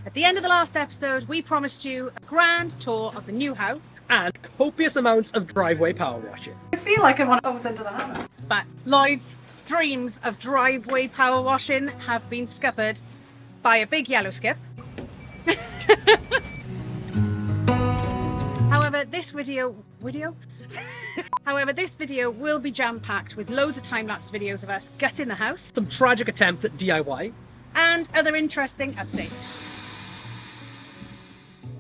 At the end of the last episode, we promised you a grand tour of the new house. And copious amounts of driveway power washing. I feel like I'm on almost into the hammer. But Lloyd's dreams of driveway power washing have been scuppered by a big yellow skip. However, this video will be jam-packed with loads of time-lapse videos of us gutting the house. Some tragic attempts at DIY. And other interesting updates.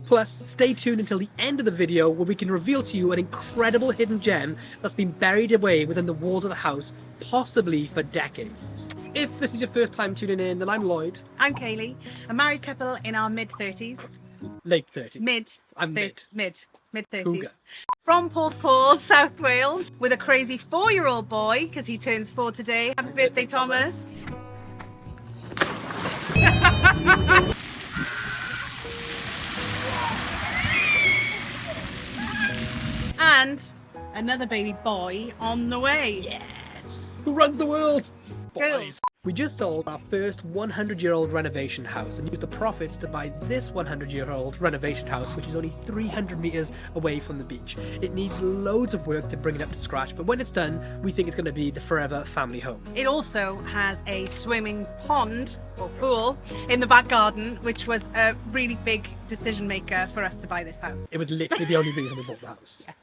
Plus, stay tuned until the end of the video where we can reveal to you an incredible hidden gem that's been buried away within the walls of the house, possibly for decades. If this is your first time tuning in, then I'm Lloyd. I'm Kaylee, a married couple in our mid-30s. Late 30s. Mid-30s. Cougar. From Port Paul, South Wales, with a crazy 4-year-old boy, because he turns 4 today. Happy birthday, Thomas. And another baby boy on the way. Yes! Who runs the world? Kayls. We just sold our first 100-year-old renovation house and used the profits to buy this 100-year-old renovation house, which is only 300 meters away from the beach. It needs loads of work to bring it up to scratch, but when it's done, we think it's going to be the forever family home. It also has a swimming pond or pool in the back garden, which was a really big decision maker for us to buy this house. It was literally the only reason we bought the house. Yeah.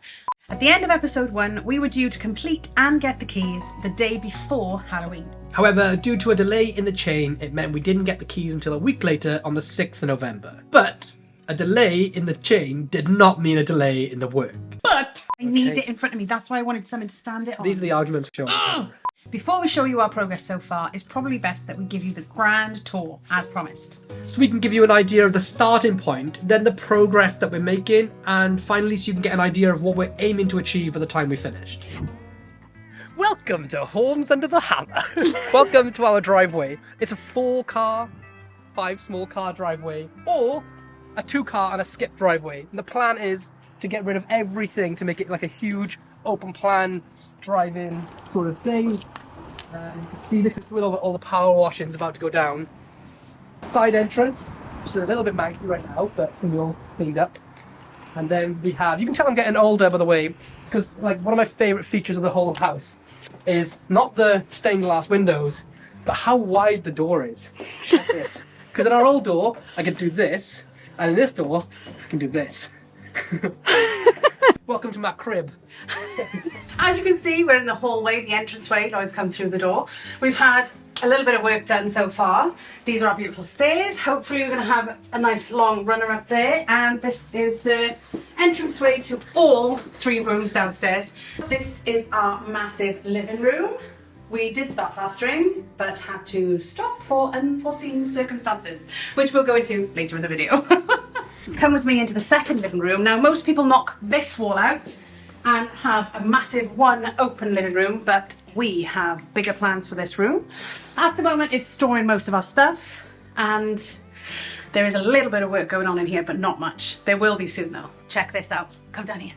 At the end of episode 1, we were due to complete and get the keys the day before Halloween. However, due to a delay in the chain, it meant we didn't get the keys until a week later on the 6th of November. But a delay in the chain did not mean a delay in the work. But I need it in front of me. That's why I wanted something to stand it on. These are the arguments for showing. Before we show you our progress so far, it's probably best that we give you the grand tour as promised. So we can give you an idea of the starting point, then the progress that we're making, and finally so you can get an idea of what we're aiming to achieve by the time we finished. Welcome to Homes Under the Hammer. Welcome to our driveway. It's a 4-car, 5 small car driveway, or a 2-car and a skip driveway. And the plan is to get rid of everything to make it like a huge open plan drive-in sort of thing. You can see this is with all the power washings about to go down. Side entrance, which is a little bit manky right now, but it's gonna be all cleaned up. And then we have, you can tell I'm getting older by the way, because like one of my favourite features of the whole house is not the stained glass windows, but how wide the door is. Check this. Because in our old door, I could do this, and in this door, I can do this. Welcome to my crib. As you can see, we're in the hallway, the entranceway. Lloyd's come through the door. We've had a little bit of work done so far. These are our beautiful stairs. Hopefully we're going to have a nice long runner up there. And this is the entranceway to all 3 rooms downstairs. This is our massive living room. We did start plastering, but had to stop for unforeseen circumstances, which we'll go into later in the video. Come with me into the second living room. Now, most people knock this wall out and have a massive one open living room, but we have bigger plans for this room. At the moment, it's storing most of our stuff, and there is a little bit of work going on in here, but not much. There will be soon though. Check this out. Come down here.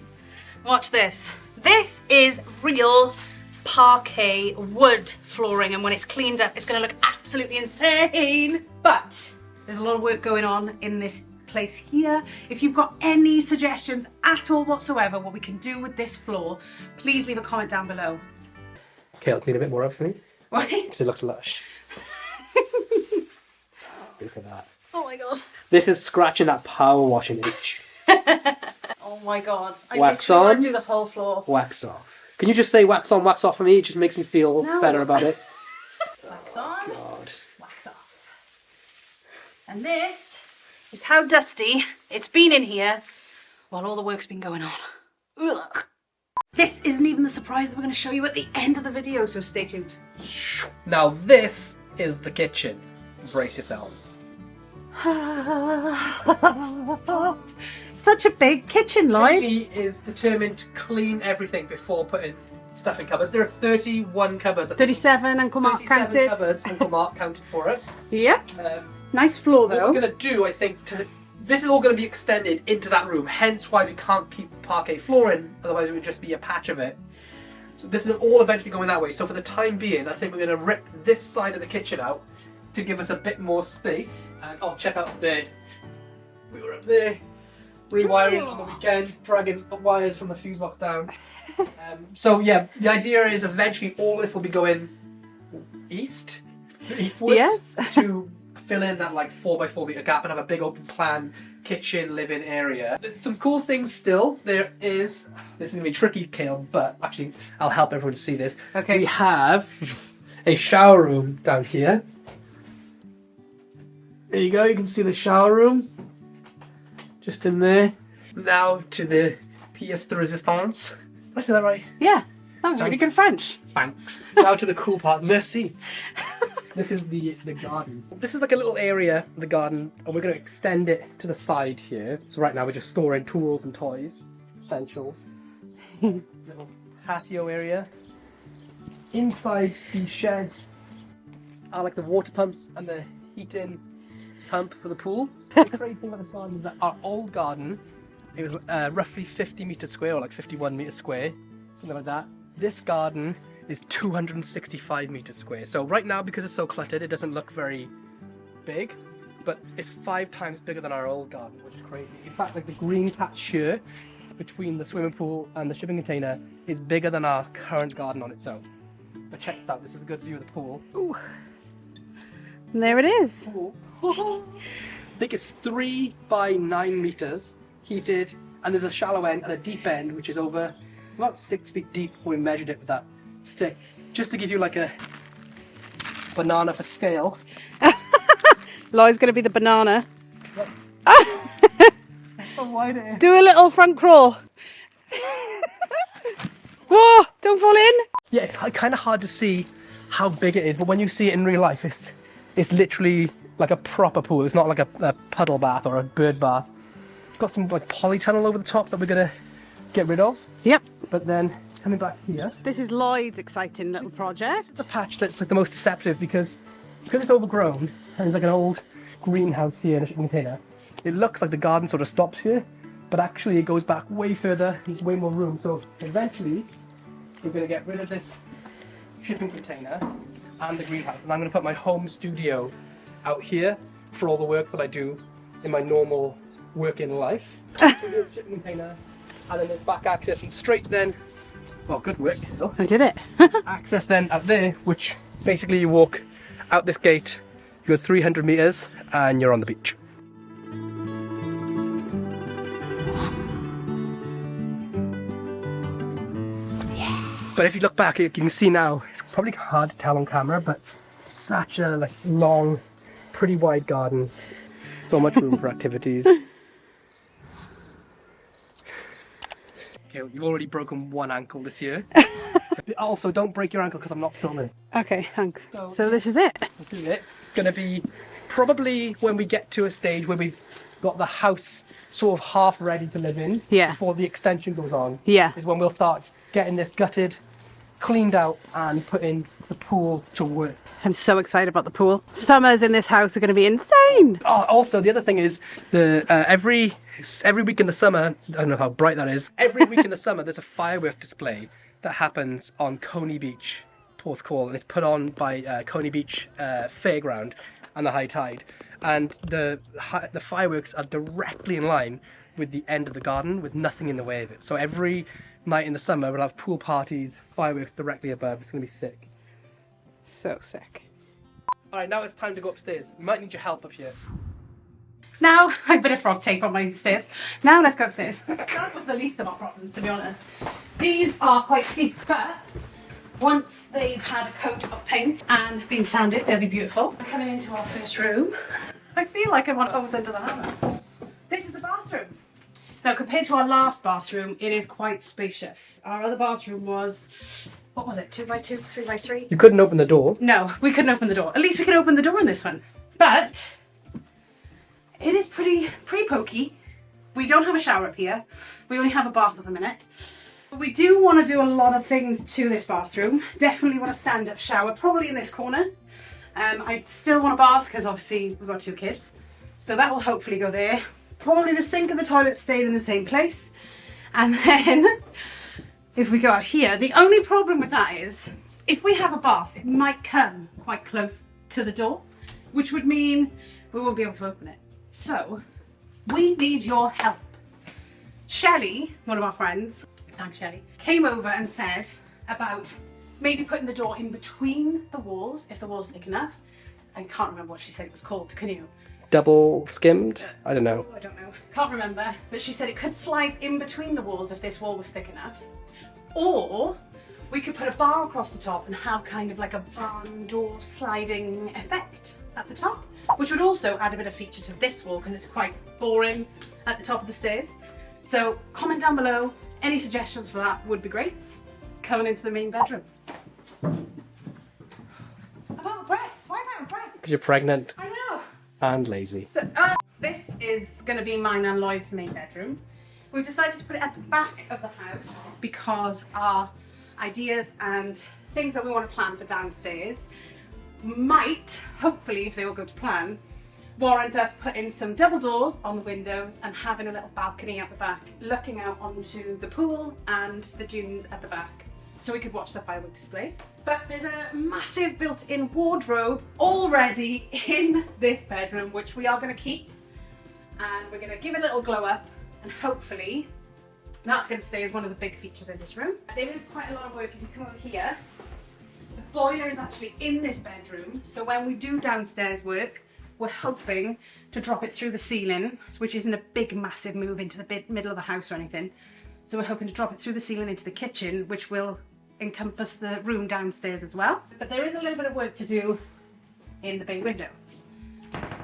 Watch this. This is real parquet wood flooring, and when it's cleaned up, it's going to look absolutely insane. But there's a lot of work going on in this place here. If you've got any suggestions at all whatsoever what we can do with this floor, please leave a comment down below. Okay, I'll clean a bit more up for me. Why? Because it looks lush. Look at that. Oh my god. This is scratching that power washing itch. Oh my god. I Wax literally want on. to do the whole floor. Wax off. Can you just say wax on, wax off for me? It just makes me feel No. better about it. Wax on, God. wax off. And this is how dusty it's been in here while all the work's been going on. Ugh. This isn't even the surprise that we're going to show you at the end of the video, so stay tuned. Now this is the kitchen. Brace yourselves. Such a big kitchen, Lloyd. He is determined to clean everything before putting stuff in cupboards. There are 31 cupboards. 37, Uncle Mark 37 counted. cupboards Uncle Mark counted for us. Yep. Um, Nice floor what though. we're going to do, I think, this is all going to be extended into that room, hence why we can't keep parquet flooring, otherwise it would just be a patch of it. So this is all eventually going that way. So for the time being, I think we're going to rip this side of the kitchen out to give us a bit more space. And I'll check out the We were up there rewiring on the weekend, dragging wires from the fuse box down. So yeah, the idea is eventually all this will be going eastwards, Yes. to fill in that like 4x4 meter gap and have a big open plan kitchen living area. There's some cool things still. This is gonna be tricky, Kayl, but actually I'll help everyone see this. Okay. We have a shower room down here. There you go, you can see the shower room just in there. Now to the pièce de résistance. Did I say that right? Yeah, that was really good French. Thanks. Now to the cool part. Merci. This is the garden. This is like a little area of the garden, and we're going to extend it to the side here. So right now we're just storing tools and toys, essentials. Little patio area. Inside these sheds are like the water pumps and the heating pump for the pool. The crazy thing about this garden is that our old garden, it was roughly 50 meters square, or like 51 meters square, something like that. This garden is 265 meters square. So right now, because it's so cluttered, it doesn't look very big, but it's 5 times bigger than our old garden, which is crazy. In fact, like the green patch here between the swimming pool and the shipping container is bigger than our current garden on its own. But check this out, this is a good view of the pool. Ooh. And there it is. I think it's 3 by 9 meters heated, and there's a shallow end and a deep end, which is it's about 6 feet deep when we measured it with that stick. Just to give you like a banana for scale. Lloyd's going to be the banana. How wide it is. Do a little front crawl. Whoa, don't fall in. Yeah, it's kind of hard to see how big it is, but when you see it in real life, it's literally like a proper pool. It's not like a puddle bath or a bird bath. It's got some like polytunnel over the top that we're going to get rid of. Yep. But then coming back here, This is Lloyd's exciting little project. the patch that's like the most deceptive because it's overgrown and there's like an old greenhouse here in a shipping container. It looks like the garden sort of stops here, but actually it goes back way further. There's way more room. So eventually we're going to get rid of this shipping container and the greenhouse, and I'm going to put my home studio out here for all the work that I do in my normal working life. Here's the shipping container, and then there's back access, and straight then, well, good work. I did it. Access then out there, which basically you walk out this gate, you go 300 meters, and you're on the beach. But if you look back, you can see now, it's probably hard to tell on camera, but such a like long, pretty wide garden. So much room for activities. Okay, you've already broken one ankle this year. Also, don't break your ankle because I'm not filming. Okay, thanks. So this is it. This is it. Gonna be probably when we get to a stage where we've got the house sort of half ready to live in. Yeah. Before the extension goes on. Yeah. Is when we'll start getting this gutted, cleaned out, and putting the pool to work. I'm so excited about the pool. Summers in this house are going to be insane. Oh, also, the other thing is every week in the summer, I don't know how bright that is. Every week in the summer, there's a firework display that happens on Coney Beach, Porthcawl, and it's put on by Coney Beach Fairground and the high tide. And the fireworks are directly in line with the end of the garden, with nothing in the way of it. So every night in the summer, we'll have pool parties, fireworks directly above. It's going to be sick. So sick. All right, now it's time to go upstairs. We might need your help up here. Now, I have a bit of frog tape on my stairs. Now let's go upstairs. That was the least of our problems, to be honest. These are quite steep, but once they've had a coat of paint and been sanded, they'll be beautiful. Coming into our first room, I feel like I'm on Homes Under the Hammer. This is the bathroom. Now, compared to our last bathroom, it is quite spacious. Our other bathroom was, what was it, 2x2, 3x3? You couldn't open the door. No, we couldn't open the door. At least we could open the door in this one. But it is pretty pokey. We don't have a shower up here. We only have a bath at the minute. But we do want to do a lot of things to this bathroom. Definitely want a stand-up shower, probably in this corner. I still want a bath because obviously we've got 2 kids. So that will hopefully go there. Probably the sink and the toilet stayed in the same place. And then if we go out here, the only problem with that is if we have a bath, it might come quite close to the door, which would mean we won't be able to open it. So we need your help. Shelley, one of our friends, thanks Shelley, came over and said about maybe putting the door in between the walls, if the wall's thick enough. I can't remember what she said it was called, can you? Double skimmed? I don't know. I don't know. Can't remember. But she said it could slide in between the walls if this wall was thick enough. Or we could put a bar across the top and have kind of like a barn door sliding effect at the top, which would also add a bit of feature to this wall because it's quite boring at the top of the stairs. So comment down below. Any suggestions for that would be great. Coming into the main bedroom. I'm out of breath. Why am I out of breath? Because you're pregnant I know. and lazy. So this is going to be mine and Lloyd's main bedroom. We've decided to put it at the back of the house because our ideas and things that we want to plan for downstairs might, hopefully if they all go to plan, warrant us putting some double doors on the windows and having a little balcony at the back, looking out onto the pool and the dunes at the back, so we could watch the firework displays. But there's a massive built-in wardrobe already in this bedroom, which we are going to keep, and we're going to give it a little glow up, and hopefully that's going to stay as one of the big features in this room. There is quite a lot of work if you come over here. The boiler is actually in this bedroom, so when we do downstairs work, we're hoping to drop it through the ceiling, which isn't a big massive move into the middle of the house or anything. So we're hoping to drop it through the ceiling into the kitchen, which will encompass the room downstairs as well. But there is a little bit of work to do in the bay window.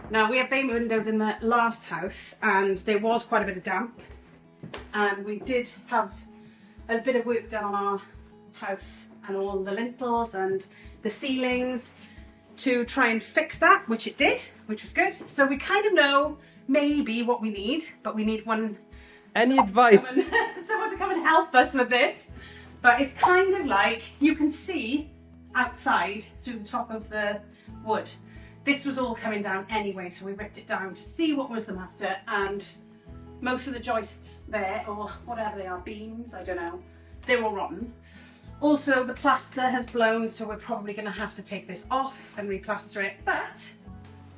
Now we had bay windows in the last house and there was quite a bit of damp, and we did have a bit of work done on our house and all the lintels and the ceilings to try and fix that, which it did, which was good. So we kind of know maybe what we need, but we need Any advice? someone to come and help us with this. But it's kind of like you can see outside through the top of the wood. This was all coming down anyway, so we ripped it down to see what was the matter, and most of the joists there, or whatever they are, beams, I don't know, they're all rotten. Also, the plaster has blown, so we're probably going to have to take this off and replaster it. But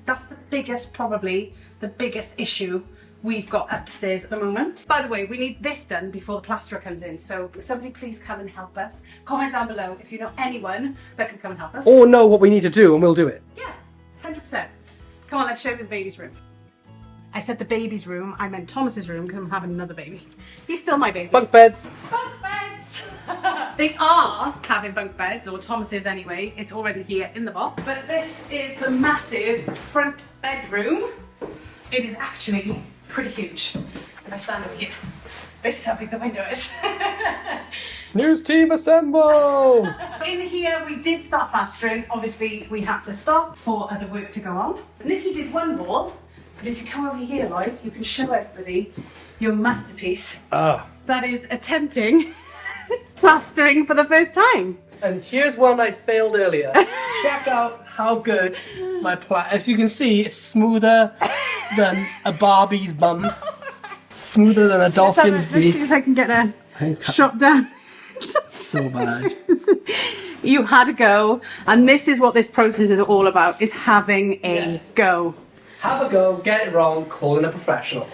that's the biggest, probably the biggest issue we've got upstairs at the moment. By the way, we need this done before the plasterer comes in, so somebody please come and help us. Comment down below if you know anyone that can come and help us. Or know what we need to do and we'll do it. Yeah, 100%. Come on, let's show you the baby's room. I said the baby's room, I meant Thomas's room because I'm having another baby. He's still my baby. Bunk beds. Bunk beds! They are having bunk beds, or Thomas is anyway. It's already here in the box. But this is the massive front bedroom. It is actually pretty huge. If I stand over here, this is how big the window is. News team assemble! In here we did start plastering. Obviously we had to stop for other work to go on. Nikki did one wall, but if you come over here, Lloyd, you can show everybody your masterpiece. Oh. That is attempting plastering for the first time. And here's one I failed earlier. Check out how good my as you can see, it's smoother than a Barbie's bum. Smoother than a dolphin's Let's see beak. if I can get a shot down. So bad. You had a go, and this is what this process is all about, is having a go. Have a go, get it wrong, call in a professional.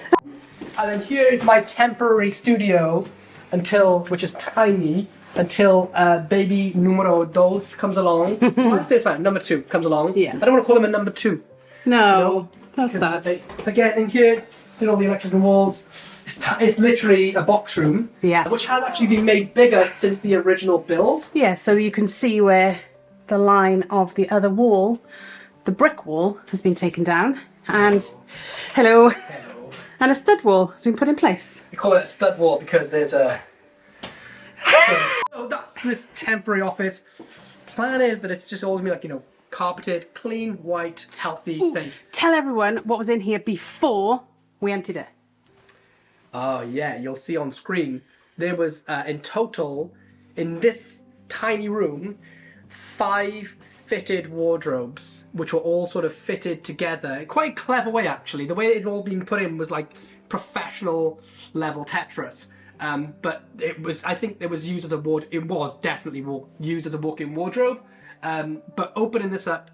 And then here is my temporary studio which is tiny, until baby numero dos comes along. What's this man? Number 2 comes along. Yeah. I don't want to call him a number 2. No, that's sad. Again, in here, did all the electrical walls. It's literally a box room. Yeah. Which has actually been made bigger since the original build. Yeah, so you can see where the line of the other wall, the brick wall, has been taken down, and hello. And a stud wall has been put in place. We call it a stud wall because there's a... So that's this temporary office. Plan is that it's just all gonna be like, carpeted, clean, white, healthy, safe. Tell everyone what was in here before we emptied it. Oh yeah, you'll see on screen. There was, in total, in this tiny room, 5 fitted wardrobes, which were all sort of fitted together. Quite a clever way, actually. The way it had all been put in was like professional level Tetris. But I think it was used as it was definitely used as a walk-in wardrobe. But opening this up,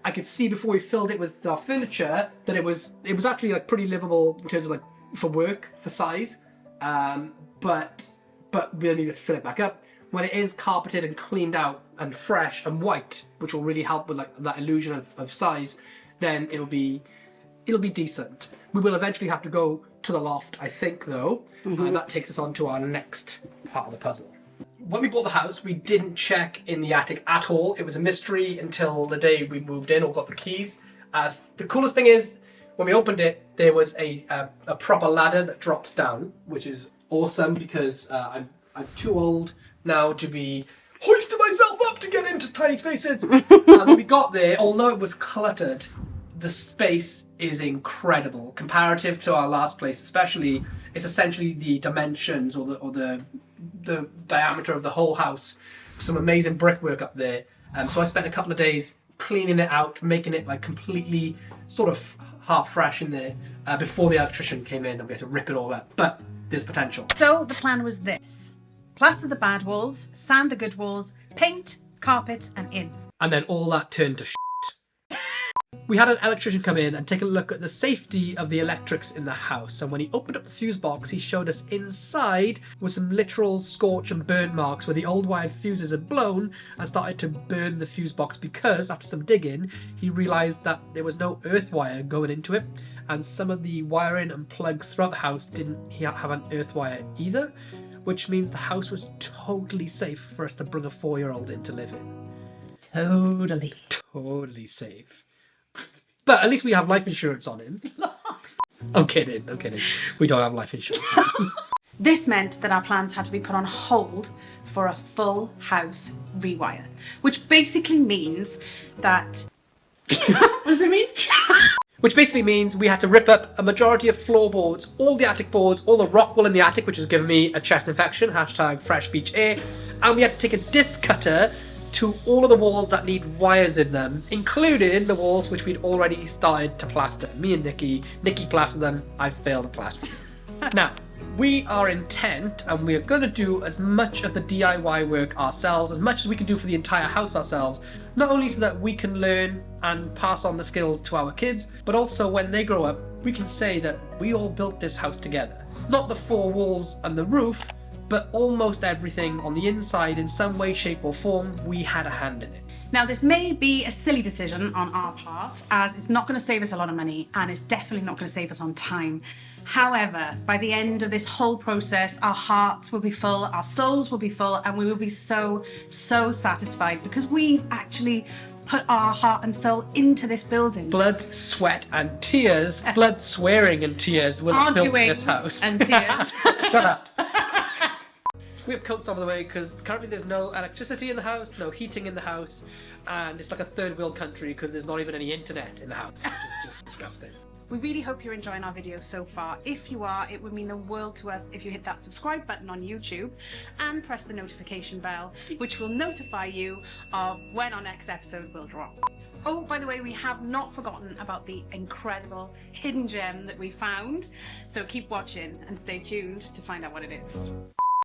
I could see before we filled it with our furniture that it was actually like pretty livable in terms of like for work, for size. But we'll need to fill it back up. When it is carpeted and cleaned out and fresh and white, which will really help with like that illusion of size, then it'll be decent. We will eventually have to go to the loft, I think, though. That takes us on to our next part of the puzzle. When we bought the house, we didn't check in the attic at all. It was a mystery until the day we moved in or got the keys. The coolest thing is, when we opened it, there was a proper ladder that drops down, which is awesome because I'm too old now to be hoisting myself up to get into tiny spaces. And when we got there, although it was cluttered, the space is incredible comparative to our last place. Especially, it's essentially the dimensions or the diameter of the whole house. Some amazing brickwork up there. So I spent a couple of days cleaning it out, making it like completely sort of half fresh in there before the electrician came in and we had to rip it all up. But there's potential. So the plan was this. Plaster the bad walls, sand the good walls, paint, carpets and in. And then all that turned to shit. We had an electrician come in and take a look at the safety of the electrics in the house. And when he opened up the fuse box, he showed us inside with some literal scorch and burn marks where the old wired fuses had blown and started to burn the fuse box because, after some digging, he realised that there was no earth wire going into it. And some of the wiring and plugs throughout the house didn't have an earth wire either, which means the house was totally safe for us to bring a 4-year-old in to live in. Totally safe. But at least we have life insurance on him. I'm kidding. We don't have life insurance. This meant that our plans had to be put on hold for a full house rewire, which basically means that... What does it mean? Which basically means we had to rip up a majority of floorboards, all the attic boards, all the rock wool in the attic, which has given me a chest infection, #fresh beach air. And we had to take a disc cutter to all of the walls that need wires in them, including the walls which we'd already started to plaster. Me and Nikki plastered them, I failed at plastering. Now, we are intent and we're going to do as much of the DIY work ourselves, as much as we can do for the entire house ourselves, not only so that we can learn and pass on the skills to our kids, but also when they grow up, we can say that we all built this house together. Not the 4 walls and the roof, but almost everything on the inside in some way, shape or form, we had a hand in it. Now this may be a silly decision on our part, as it's not going to save us a lot of money and it's definitely not going to save us on time. However, by the end of this whole process, our hearts will be full, our souls will be full, and we will be so satisfied because we've actually put our heart and soul into this building. Blood, sweat and tears, blood, swearing and tears will have built this house. And tears. Shut up. We have coats on the way because currently there's no electricity in the house, no heating in the house, and it's like a third world country because there's not even any internet in the house, which is just disgusting. We really hope you're enjoying our videos so far. If you are, it would mean the world to us if you hit that subscribe button on YouTube and press the notification bell, which will notify you of when our next episode will drop. Oh, by the way, we have not forgotten about the incredible hidden gem that we found. So keep watching and stay tuned to find out what it is.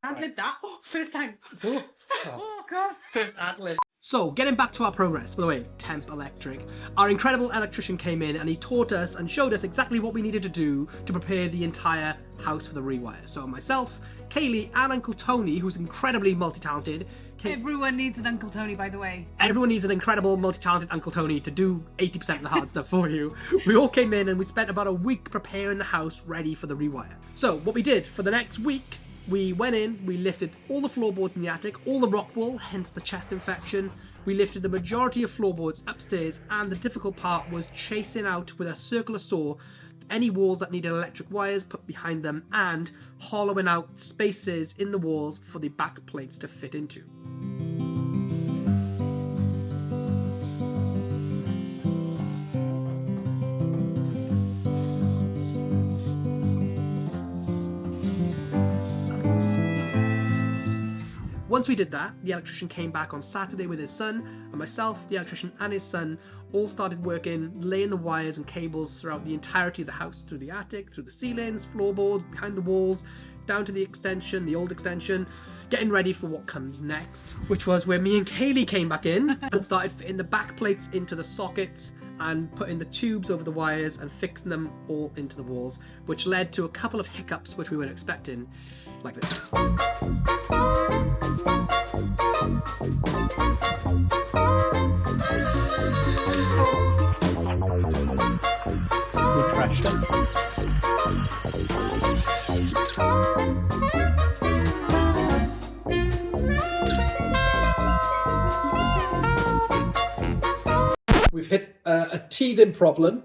Ad-lib that. Oh, first time. Oh, God. First ad-lib. So, getting back to our progress, by the way, Temp Electric, our incredible electrician came in and he taught us and showed us exactly what we needed to do to prepare the entire house for the rewire. So myself, Kaylee and Uncle Tony, who's incredibly multi-talented. Everyone needs an Uncle Tony, by the way. Everyone needs an incredible multi-talented Uncle Tony to do 80% of the hard stuff for you. We all came in and we spent about a week preparing the house ready for the rewire. So what we did for the next week, we went in, we lifted all the floorboards in the attic, all the rock wool, hence the chest infection. We lifted the majority of floorboards upstairs, and the difficult part was chasing out with a circular saw any walls that needed electric wires put behind them and hollowing out spaces in the walls for the back plates to fit into. Once we did that, the electrician came back on Saturday with his son And myself, the electrician, and his son all started working, laying the wires and cables throughout the entirety of the house, through the attic, through the ceilings, floorboards, behind the walls, down to the extension, the old extension, getting ready for what comes next, which was where me and Kaylee came back in and started fitting the back plates into the sockets and putting the tubes over the wires and fixing them all into the walls, which led to a couple of hiccups which we weren't expecting, like this. We've hit a teething problem,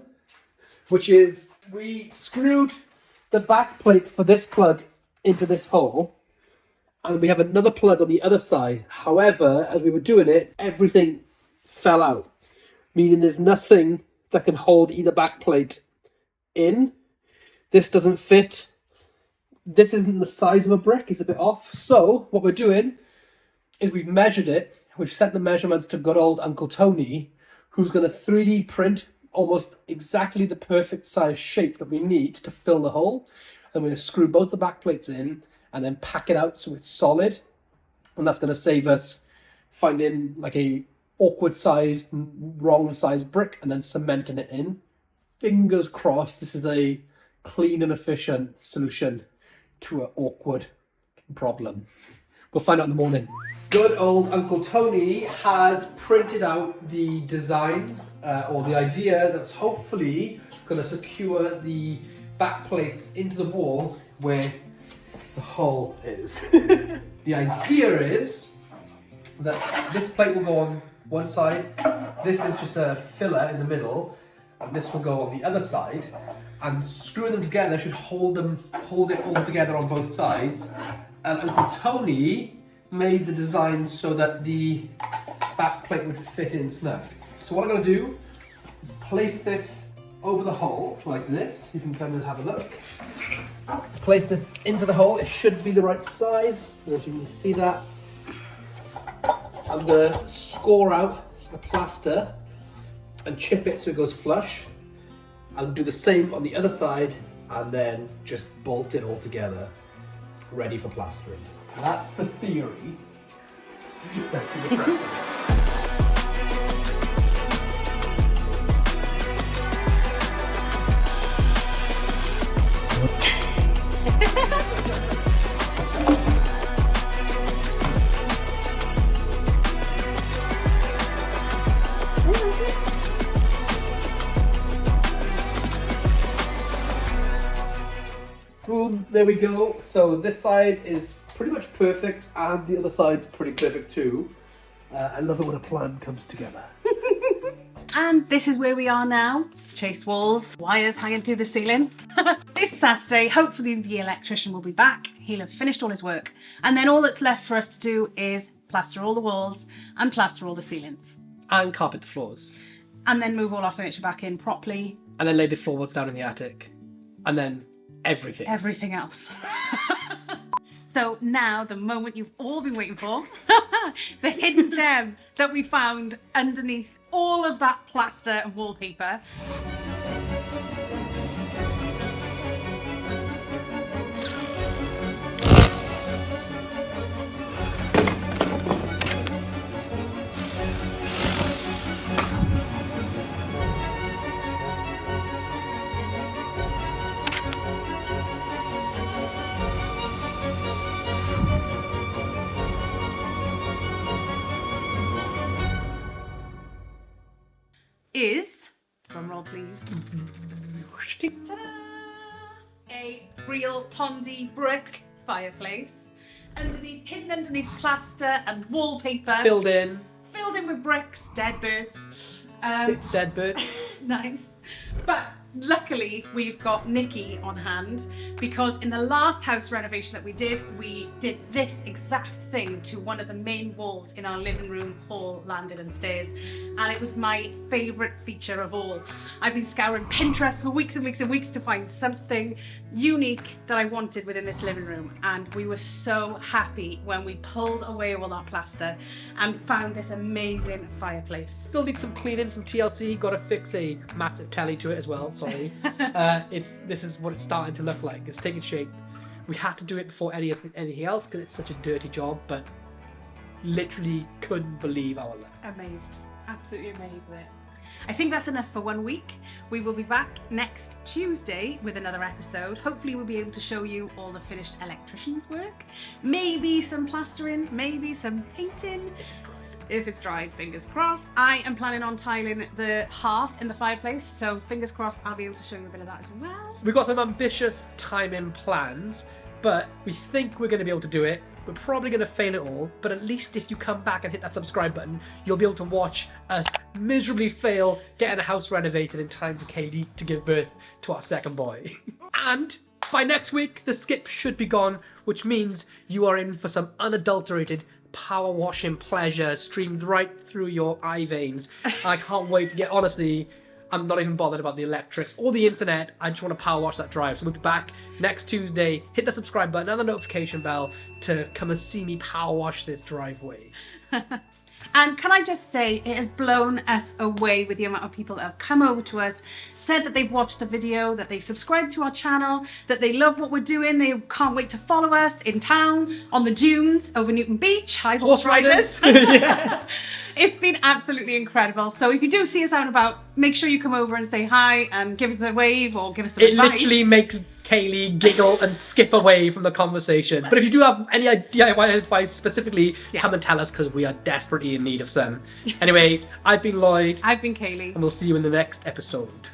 which is we screwed the back plate for this plug into this hole, and we have another plug on the other side. However, as we were doing it, everything fell out, meaning there's nothing that can hold either back plate in. This doesn't fit. This isn't the size of a brick, it's a bit off. So what we're doing is we've measured it. We've sent the measurements to good old Uncle Tony, who's going to 3D print almost exactly the perfect size shape that we need to fill the hole. And we're going to screw both the back plates in and then pack it out so it's solid. And that's going to save us finding like a awkward sized, wrong sized brick and then cementing it in. Fingers crossed this is a clean and efficient solution to an awkward problem. We'll find out in the morning. Good old Uncle Tony has printed out the design or the idea that's hopefully going to secure the back plates into the wall where the hole is. The idea is that this plate will go on one side, this is just a filler in the middle, and this will go on the other side, and screwing them together should hold it all together on both sides. And Uncle Tony made the design so that the back plate would fit in snug. So what I'm going to do is place this over the hole like this. You can come and have a look. Place this into the hole. It should be the right size. As you can see that. I'm going to score out the plaster and chip it so it goes flush. I'll do the same on the other side and then just bolt it all together, ready for plastering. That's the theory. Let's see the practice. Boom, there we go. So this side is pretty much perfect and the other side's pretty perfect too. I love it when a plan comes together. And this is where we are now. Chased walls, wires hanging through the ceiling. This Saturday, hopefully the electrician will be back. He'll have finished all his work. And then all that's left for us to do is plaster all the walls and plaster all the ceilings. And carpet the floors. And then move all our furniture back in properly. And then lay the floorboards down in the attic. And then everything. Everything else. So now, the moment you've all been waiting for, the hidden gem that we found underneath all of that plaster and wallpaper. Is, drum roll please, ta-da! A real Tondy brick fireplace, hidden underneath plaster and wallpaper, Filled in. Filled in with bricks, dead birds. 6 dead birds. Nice. But luckily we've got Nikki on hand, because in the last house renovation that we did this exact thing to one of the main walls in our living room, hall, landing and stairs, and it was my favourite feature of all. I've been scouring Pinterest for weeks and weeks and weeks to find something unique that I wanted within this living room, and we were so happy when we pulled away all our plaster and found this amazing fireplace. Still needs some cleaning, some TLC. Got to fix a massive telly to it as well. Sorry. This is what it's starting to look like. It's taking shape. We had to do it before anything else because it's such a dirty job, but literally couldn't believe our luck. Amazed, absolutely amazed with it. I think that's enough for 1 week. We will be back next Tuesday with another episode. Hopefully we'll be able to show you all the finished electrician's work. Maybe some plastering, maybe some painting. If it's dried, fingers crossed. I am planning on tiling the hearth in the fireplace, so fingers crossed I'll be able to show you a bit of that as well. We've got some ambitious timing plans, but we think we're going to be able to do it. We're probably going to fail it all, but at least if you come back and hit that subscribe button, you'll be able to watch us miserably fail getting a house renovated in time for Kaylee to give birth to our second boy. And by next week, the skip should be gone, which means you are in for some unadulterated power washing pleasure streamed right through your eye veins. I can't wait to get, honestly, I'm not even bothered about the electrics or the internet. I just want to power wash that drive. So we'll be back next Tuesday. Hit the subscribe button and the notification bell to come and see me power wash this driveway. And can I just say, it has blown us away with the amount of people that have come over to us, said that they've watched the video, that they've subscribed to our channel, that they love what we're doing, they can't wait to follow us in town, on the dunes, over Newton Beach, hi horse riders. Yeah. It's been absolutely incredible. So if you do see us out and about, make sure you come over and say hi and give us a wave or give us some advice. It literally makes Kaylee giggle and skip away from the conversation. But if you do have any DIY advice specifically, come and tell us, because we are desperately in need of some. Anyway, I've been Lloyd. I've been Kaylee. And we'll see you in the next episode.